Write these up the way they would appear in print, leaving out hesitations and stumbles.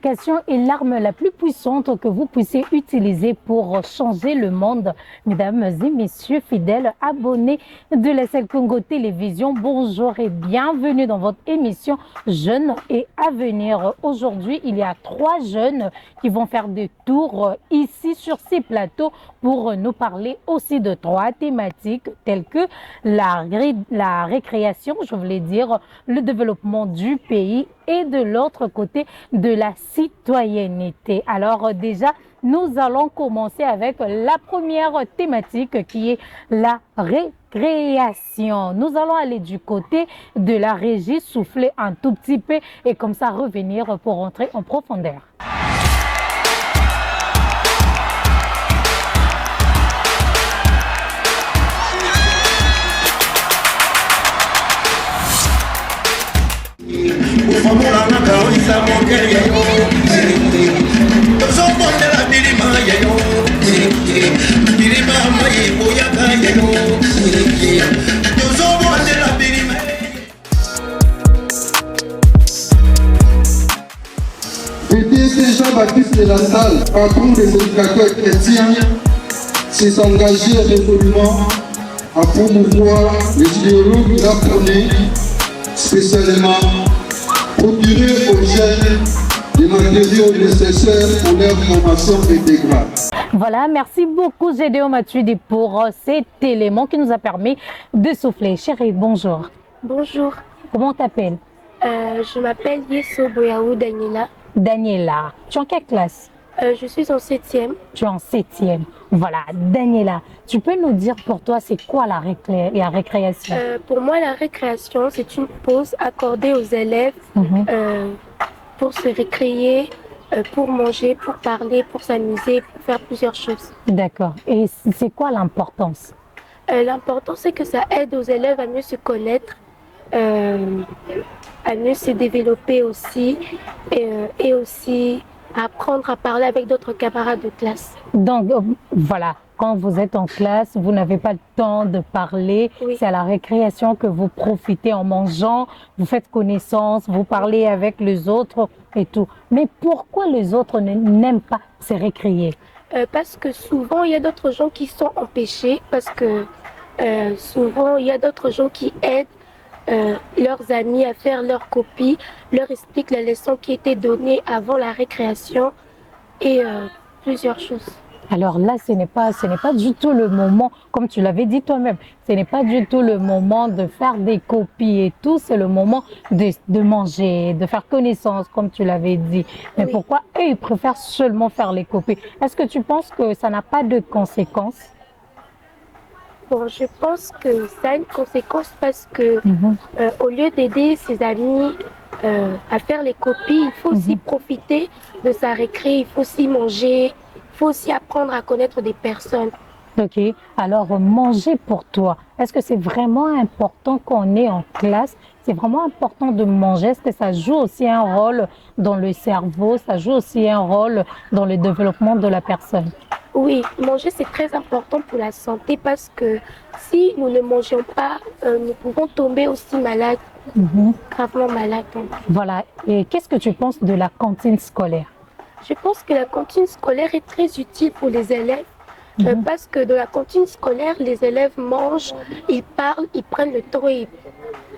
L'éducation est l'arme la plus puissante que vous puissiez utiliser pour changer le monde. Mesdames et messieurs, fidèles abonnés de la SL Congo Télévision, bonjour et bienvenue dans votre émission Jeunes et Avenir. Aujourd'hui, il y a 3 jeunes qui vont faire des tours ici sur ces plateaux pour nous parler aussi de 3 thématiques telles que la récréation, je voulais dire, le développement du pays et de l'autre côté de la citoyenneté. Alors déjà, nous allons commencer avec la première thématique qui est la récréation. Nous allons aller du côté de la régie, souffler un tout petit peu et comme ça revenir pour entrer en profondeur. PDC Jean-Baptiste de la Salle, patron des éducateurs chrétiens, s'est engagé résolument à promouvoir les idéologues qu'il a prônés, spécialement procurer aux jeunes des matériaux nécessaires pour leur formation intégrale. Voilà, merci beaucoup Gédéon Matuidi pour cet élément qui nous a permis de souffler. Chérie, bonjour. Bonjour. Comment t'appelles? Je m'appelle Yeso Boyaou Daniela. Daniela, tu es en quelle classe? Je suis en 7e. Tu es en 7e. Voilà, Daniela, tu peux nous dire pour toi c'est quoi la récréation? Pour moi, la récréation, c'est une pause accordée aux élèves pour se récréer, pour manger, pour parler, pour s'amuser, pour faire plusieurs choses. D'accord. Et c'est quoi l'importance? L'important, c'est que ça aide aux élèves à mieux se connaître, à mieux se développer aussi et aussi à apprendre à parler avec d'autres camarades de classe. Donc, voilà, quand vous êtes en classe, vous n'avez pas le temps de parler. Oui. C'est à la récréation que vous profitez en mangeant, vous faites connaissance, vous parlez avec les autres et tout. Mais pourquoi les autres n'aiment pas se récréer? Parce que souvent, il y a d'autres gens qui sont empêchés, parce que souvent, il y a d'autres gens qui aident leurs amis à faire leurs copies, leur expliquent la leçon qui était donnée avant la récréation et plusieurs choses. Alors là, ce n'est pas du tout le moment, comme tu l'avais dit toi-même, ce n'est pas du tout le moment de faire des copies et tout, c'est le moment de manger, de faire connaissance, comme tu l'avais dit. Mais Oui. pourquoi eux, ils préfèrent seulement faire les copies? Est-ce que tu penses que ça n'a pas de conséquences? Bon, je pense que ça a une conséquence parce que au lieu d'aider ses amis à faire les copies, il faut aussi profiter de sa récré, il faut aussi manger, il faut aussi apprendre à connaître des personnes. Ok, alors manger pour toi, est-ce que c'est vraiment important qu'on est en classe? C'est vraiment important de manger? Est-ce que ça joue aussi un rôle dans le cerveau? Ça joue aussi un rôle dans le développement de la personne? Oui, manger c'est très important pour la santé parce que si nous ne mangeons pas, nous pouvons tomber aussi malades, gravement malades. Voilà, et qu'est-ce que tu penses de la cantine scolaire? Je pense que la cantine scolaire est très utile pour les élèves parce que dans la cantine scolaire, les élèves mangent, ils parlent, ils prennent le temps et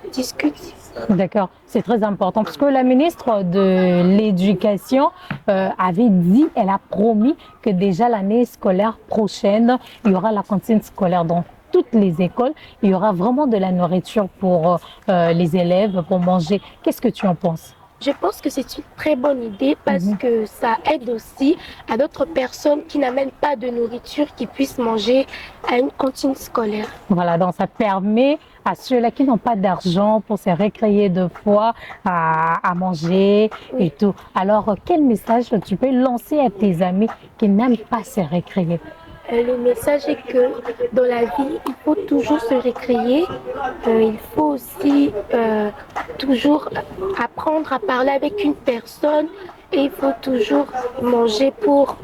ils discutent. D'accord, c'est très important parce que la ministre de l'Éducation avait dit, elle a promis que déjà l'année scolaire prochaine, il y aura la cantine scolaire dans toutes les écoles. Il y aura vraiment de la nourriture pour les élèves, pour manger. Qu'est-ce que tu en penses? Je pense que c'est une très bonne idée parce que ça aide aussi à d'autres personnes qui n'amènent pas de nourriture qui puissent manger à une cantine scolaire. Voilà, donc ça permet à ceux-là qui n'ont pas d'argent pour se récréer de fois à manger et tout. Alors, quel message tu peux lancer à tes amis qui n'aiment pas se récréer? Le message est que dans la vie, il faut toujours se récréer. Il faut aussi toujours apprendre à parler avec une personne et il faut toujours manger pour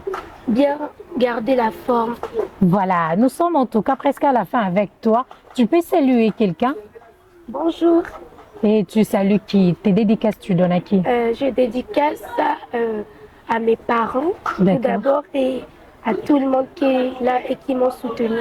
bien garder la forme. Voilà, nous sommes en tout cas presque à la fin avec toi. Tu peux saluer quelqu'un? Bonjour, Et tu salues qui? Tes dédicaces, tu donnes à qui? Je dédicace ça à mes parents, tout D'accord. d'abord, et à tout le monde qui est là et qui m'ont soutenu.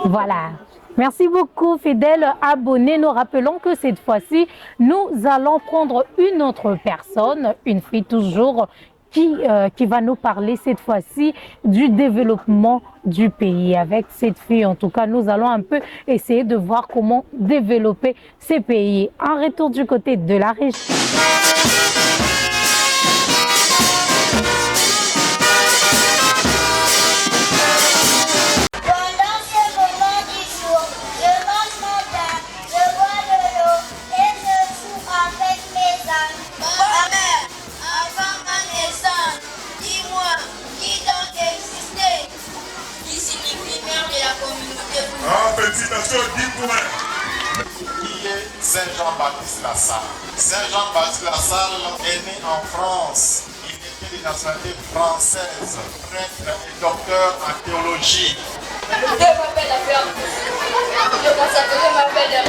Voilà. Merci beaucoup, fidèles abonnés. Nous rappelons que cette fois-ci, nous allons prendre une autre personne, une fille toujours, qui va nous parler cette fois-ci du développement du pays. Avec cette fille, en tout cas, nous allons un peu essayer de voir comment développer ces pays. En retour du côté de la région. Pendant ce moment du jour, je mange mon pain, je bois de l'eau et je joue avec mes amis. Mère, avant ma naissance, dis-moi, qui donc existait? Qui signifie mère de la communauté? Ah, petit nation, dis-moi. Qui est Saint Jean-Baptiste Lassalle? Saint Jean-Baptiste Lassalle est né en France. Il était de nationalité française, prêtre et docteur en théologie. Je m'appelle la ferme. Je consacrerai ma belle.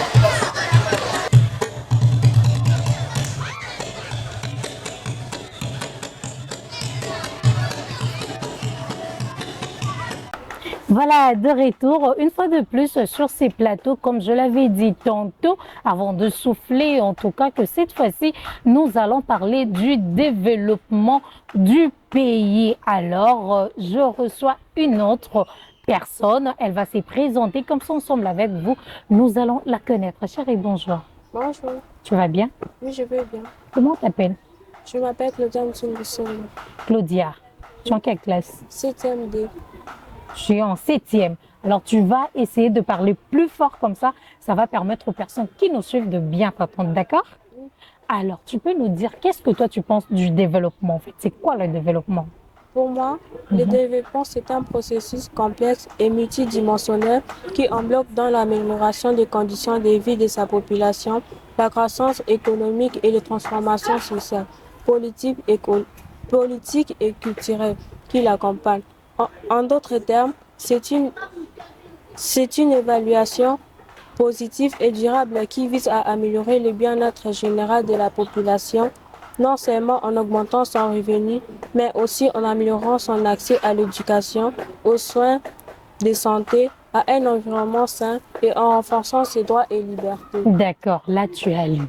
Voilà, de retour, une fois de plus sur ces plateaux, comme je l'avais dit tantôt, avant de souffler, en tout cas, que cette fois-ci, nous allons parler du développement du pays. Alors, je reçois une autre personne, elle va se présenter comme ça ensemble avec vous. Nous allons la connaître. Chérie, bonjour. Bonjour, Tu vas bien? oui, je vais bien. Comment t'appelles? Je m'appelle Claudia Nsungusolo, Claudia. Tu es en quelle classe? 7e D. Je suis en 7e. Alors, tu vas essayer de parler plus fort comme ça. Ça va permettre aux personnes qui nous suivent de bien t'entendre, d'accord? Alors, tu peux nous dire, qu'est-ce que toi, tu penses du développement, en fait? C'est quoi le développement? Pour moi, le développement, c'est un processus complexe et multidimensionnel qui englobe dans l'amélioration des conditions de vie de sa population, la croissance économique et les transformations sociales, politiques et culturelles qui l'accompagnent. En d'autres termes, c'est une évaluation positive et durable qui vise à améliorer le bien-être général de la population, non seulement en augmentant son revenu, mais aussi en améliorant son accès à l'éducation, aux soins de santé, à un environnement sain et en renforçant ses droits et libertés. D'accord, là, tu as lu.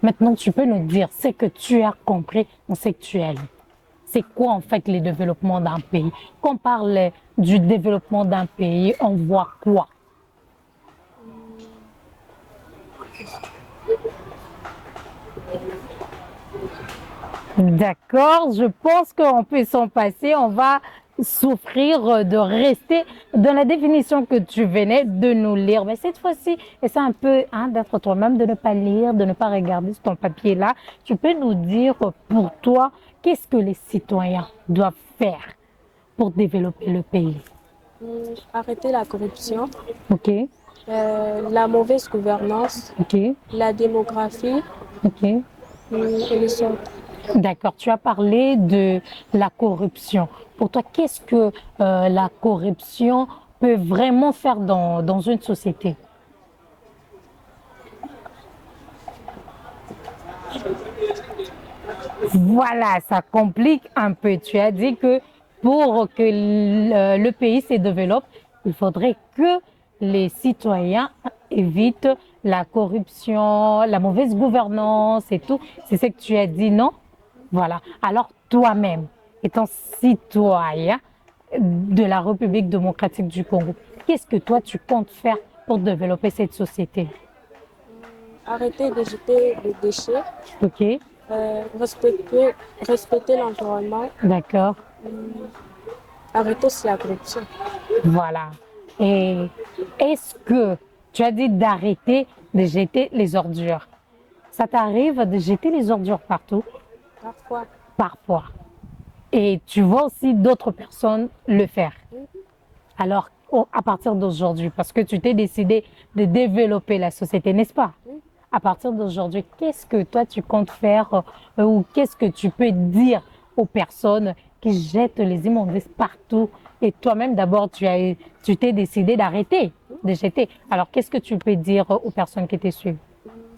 Maintenant, tu peux nous dire ce que tu as compris dans ce que tu as lu. C'est quoi, en fait, le développement d'un pays? Quand on parle du développement d'un pays, on voit quoi? D'accord, je pense qu'on peut s'en passer. On va souffrir de rester dans la définition que tu venais de nous lire. Mais cette fois-ci, essaie un peu d'être toi-même, de ne pas lire, de ne pas regarder sur ton papier-là. Tu peux nous dire pour toi, qu'est-ce que les citoyens doivent faire pour développer le pays? Arrêter la corruption, OK, la mauvaise gouvernance, OK, la démographie OK. et le sort. D'accord, tu as parlé de la corruption. Pour toi, qu'est-ce que la corruption peut vraiment faire dans une société? Voilà, ça complique un peu. Tu as dit que pour que le pays se développe, il faudrait que les citoyens évitent la corruption, la mauvaise gouvernance et tout. C'est ce que tu as dit, non? Voilà. Alors, toi-même, étant citoyen de la République démocratique du Congo, qu'est-ce que toi, tu comptes faire pour développer cette société? Arrêter de jeter les déchets, OK, respecter l'environnement, d'accord. arrêter aussi la corruption. Voilà. Et est-ce que tu as dit d'arrêter de jeter les ordures? Ça t'arrive de jeter les ordures partout? Parfois, Parfois. Et tu vois aussi d'autres personnes le faire. Alors, à partir d'aujourd'hui, parce que tu t'es décidé de développer la société, n'est-ce pas? À partir d'aujourd'hui, qu'est-ce que toi tu comptes faire ou qu'est-ce que tu peux dire aux personnes qui jettent les immondices partout? Et toi-même, d'abord, tu t'es décidé d'arrêter de jeter. Alors, qu'est-ce que tu peux dire aux personnes qui te suivent?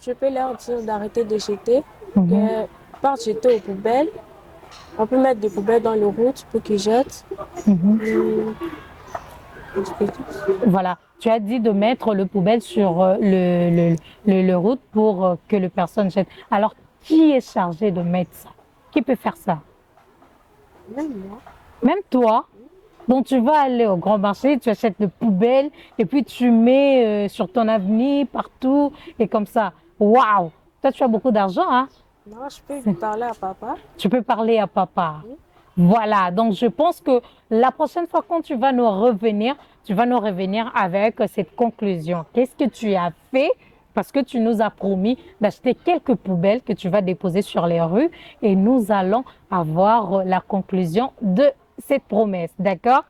je peux leur dire d'arrêter de jeter, Mhm. de pas jeter aux poubelles. On peut mettre des poubelles dans les routes pour qu'ils jettent. Mhm. C'est tout. Voilà, tu as dit de mettre le poubelle sur le route pour que les personnes jettent. Alors, qui est chargé de mettre ça? Qui peut faire ça? Même moi. Même toi? Donc, tu vas aller au grand marché, tu achètes le poubelle et puis tu mets sur ton avenue, partout et comme ça. Waouh! Toi, tu as beaucoup d'argent, hein? Non, je peux parler à papa. Tu peux parler à papa. Oui. Voilà, donc je pense que la prochaine fois quand tu vas nous revenir, tu vas nous revenir avec cette conclusion. Qu'est-ce que tu as fait? Parce que tu nous as promis d'acheter quelques poubelles que tu vas déposer sur les rues et nous allons avoir la conclusion de cette promesse, d'accord?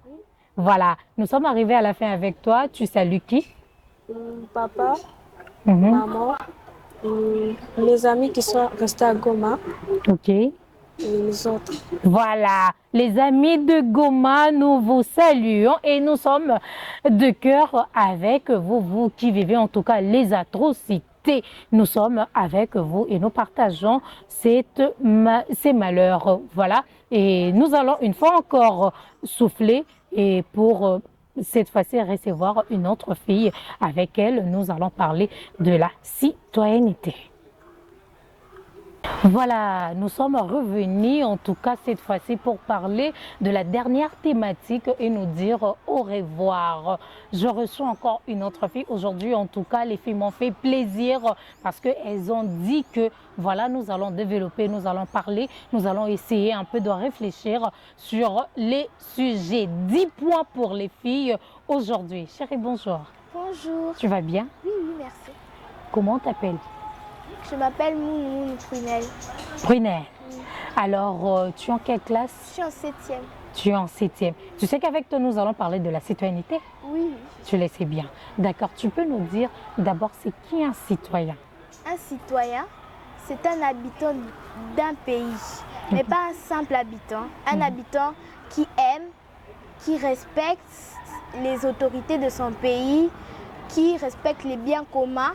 Voilà, nous sommes arrivés à la fin avec toi. Tu salues qui? Papa, Mhm. maman, mes amis qui sont restés à Goma Ok. et les autres. Voilà, les amis de Goma, nous vous saluons et nous sommes de cœur avec vous, vous qui vivez en tout cas les atrocités. Nous sommes avec vous et nous partageons ces malheurs. Voilà, et nous allons une fois encore souffler et pour cette fois-ci recevoir une autre fille. Avec elle, nous allons parler de la citoyenneté. Voilà, nous sommes revenus en tout cas cette fois-ci pour parler de la dernière thématique et nous dire au revoir. Je reçois encore une autre fille. Aujourd'hui, en tout cas, les filles m'ont fait plaisir parce qu'elles ont dit que voilà, nous allons développer, nous allons parler, nous allons essayer un peu de réfléchir sur les sujets. 10 points pour les filles aujourd'hui. Chérie, bonjour. Bonjour. Tu vas bien? Oui, merci. Comment t'appelles? Je m'appelle Moumoun Prunel. Prunel. Alors, tu es en quelle classe? Je suis en 7e. Tu es en 7e. Tu sais qu'avec toi, nous allons parler de la citoyenneté? Oui. Tu le sais bien. D'accord. Tu peux nous dire d'abord, c'est qui un citoyen? Un citoyen, c'est un habitant d'un pays, mais pas un simple habitant. Un habitant qui aime, qui respecte les autorités de son pays, qui respecte les biens communs,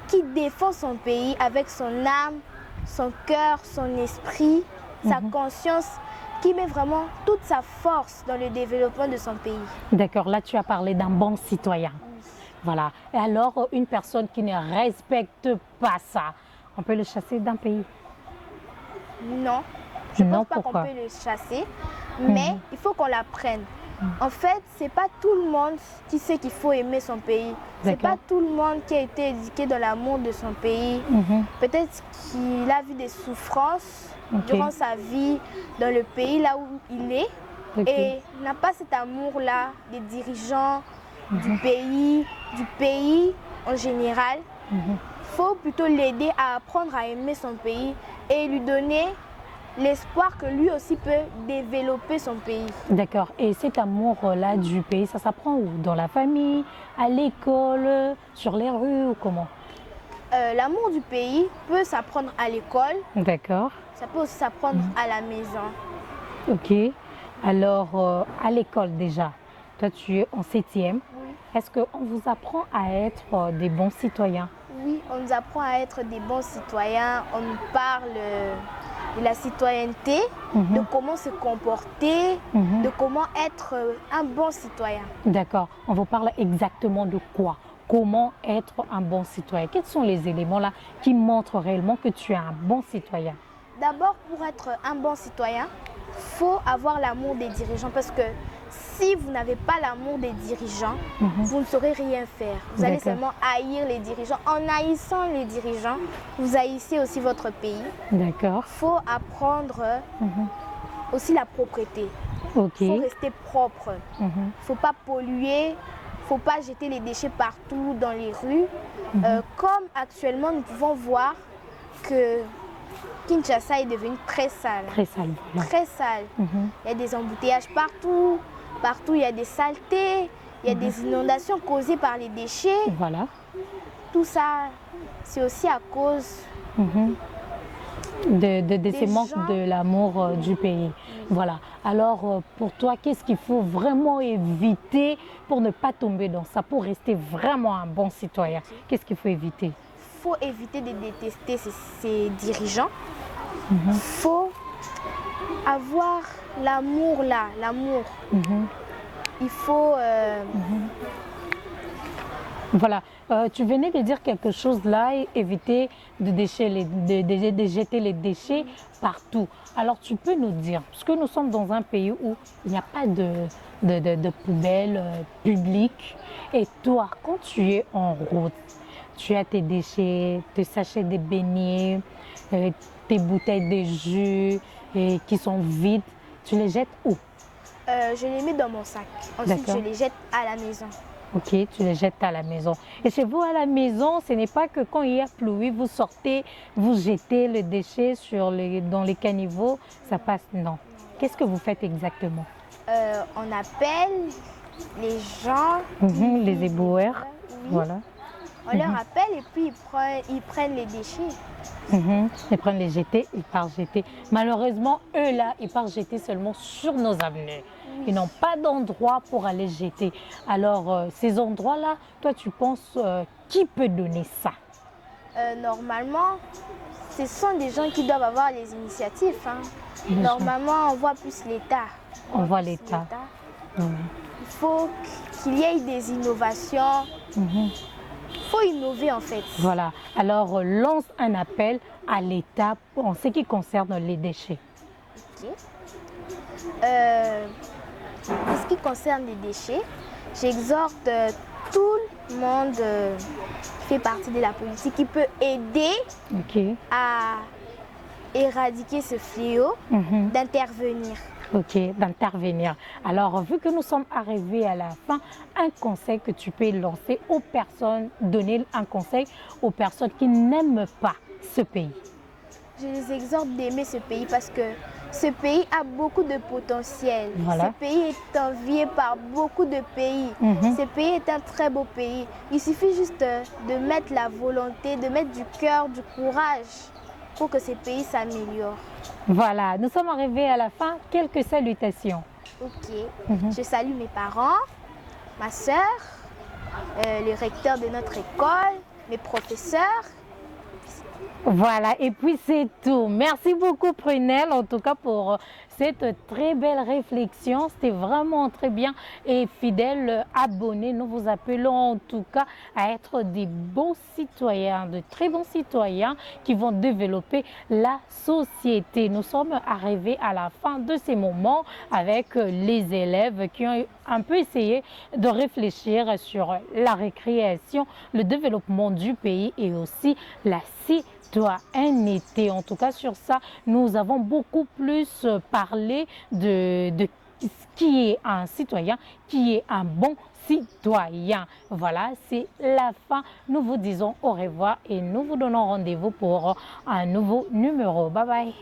qui défend son pays avec son âme, son cœur, son esprit, sa conscience, qui met vraiment toute sa force dans le développement de son pays. D'accord, là tu as parlé d'un bon citoyen. Voilà. Et alors, une personne qui ne respecte pas ça, on peut le chasser d'un pays? Non, je ne Non, pense pas qu'on pourquoi? peut le chasser, mais il faut qu'on l'apprenne. En fait, c'est pas tout le monde qui sait qu'il faut aimer son pays. C'est pas tout le monde qui a été éduqué dans l'amour de son pays. Peut-être qu'il a vu des souffrances durant sa vie dans le pays là où il est et n'a pas cet amour-là des dirigeants du pays en général. Il faut plutôt l'aider à apprendre à aimer son pays et lui donner l'espoir que lui aussi peut développer son pays. D'accord. Et cet amour-là du pays, ça s'apprend où? Dans la famille, à l'école, sur les rues ou comment? L'amour du pays peut s'apprendre à l'école. D'accord. Ça peut aussi s'apprendre à la maison. Ok. Alors, à l'école déjà, toi tu es en 7e. Oui. Est-ce qu'on vous apprend à être des bons citoyens? Oui, on nous apprend à être des bons citoyens. On nous parle de la citoyenneté, de comment se comporter, de comment être un bon citoyen. D'accord. On vous parle exactement de quoi? Comment être un bon citoyen? Quels sont les éléments là qui montrent réellement que tu es un bon citoyen? D'abord, pour être un bon citoyen, il faut avoir l'amour des dirigeants parce que si vous n'avez pas l'amour des dirigeants, vous ne saurez rien faire. Vous allez seulement haïr les dirigeants. En haïssant les dirigeants, vous haïssez aussi votre pays. D'accord. Il faut apprendre aussi la propreté. Ok. Il faut rester propre. Il ne faut pas polluer. Il ne faut pas jeter les déchets partout dans les rues. Comme actuellement, nous pouvons voir que Kinshasa est devenue très sale. Très sale. Voilà. Très sale. Il y a des embouteillages partout. Partout, il y a des saletés. Il y a des inondations causées par les déchets. Voilà. Tout ça, c'est aussi à cause de ces manques de l'amour du pays. Voilà. Alors, pour toi, qu'est-ce qu'il faut vraiment éviter pour ne pas tomber dans ça, pour rester vraiment un bon citoyen? Qu'est-ce qu'il faut éviter? Il faut éviter de détester ses dirigeants. Il faut avoir l'amour là, l'amour. Il faut... Voilà, tu venais de dire quelque chose là, éviter de jeter les déchets partout. Alors tu peux nous dire, parce que nous sommes dans un pays où il n'y a pas de poubelles publiques, et toi, quand tu es en route, tu as tes déchets, tes sachets de beignets, tes bouteilles de jus qui sont vides, tu les jettes où? Je les mets dans mon sac. Ensuite, je les jette à la maison. Ok, tu les jettes à la maison. Et chez vous, à la maison, ce n'est pas que quand il y a plu, vous sortez, vous jetez le déchet dans les caniveaux, ça passe, non. Qu'est-ce que vous faites exactement? On appelle les gens... les éboueurs, voilà. On leur appelle et puis ils prennent les déchets. Ils prennent les jeter, ils partent jeter. Malheureusement, eux là, ils partent jeter seulement sur nos avenues. Ils n'ont pas d'endroit pour aller jeter. Alors, ces endroits-là, toi, tu penses qui peut donner ça? Normalement, ce sont des gens qui doivent avoir les initiatives. Normalement, on voit plus l'État. On voit l'État. Il faut qu'il y ait des innovations. Il faut innover en fait. Voilà. Alors, lance un appel à l'État en ce qui concerne les déchets. Ok. En ce qui concerne les déchets, j'exhorte tout le monde qui fait partie de la politique, qui peut aider à éradiquer ce fléau, d'intervenir. Ok, d'intervenir. Alors, vu que nous sommes arrivés à la fin, un conseil que tu peux lancer aux personnes, donner un conseil aux personnes qui n'aiment pas ce pays. Je les exhorte d'aimer ce pays parce que ce pays a beaucoup de potentiel. Voilà. Ce pays est envié par beaucoup de pays. Ce pays est un très beau pays. Il suffit juste de mettre la volonté, de mettre du cœur, du courage pour que ce pays s'améliore. Voilà, nous sommes arrivés à la fin. Quelques salutations. Ok. Je salue mes parents, ma soeur, le recteur de notre école, mes professeurs. Voilà, et puis c'est tout. Merci beaucoup Prunelle, en tout cas pour cette très belle réflexion. C'était vraiment très bien. Et fidèles abonnés, nous vous appelons en tout cas à être des bons citoyens, de très bons citoyens qui vont développer la société. Nous sommes arrivés à la fin de ces moments avec les élèves qui ont un peu essayé de réfléchir sur la récréation, le développement du pays et aussi la citoyenneté. En tout cas, sur ça, nous avons beaucoup plus parlé de ce qui est un citoyen, qui est un bon citoyen. Voilà, c'est la fin. Nous vous disons au revoir et nous vous donnons rendez-vous pour un nouveau numéro. Bye bye.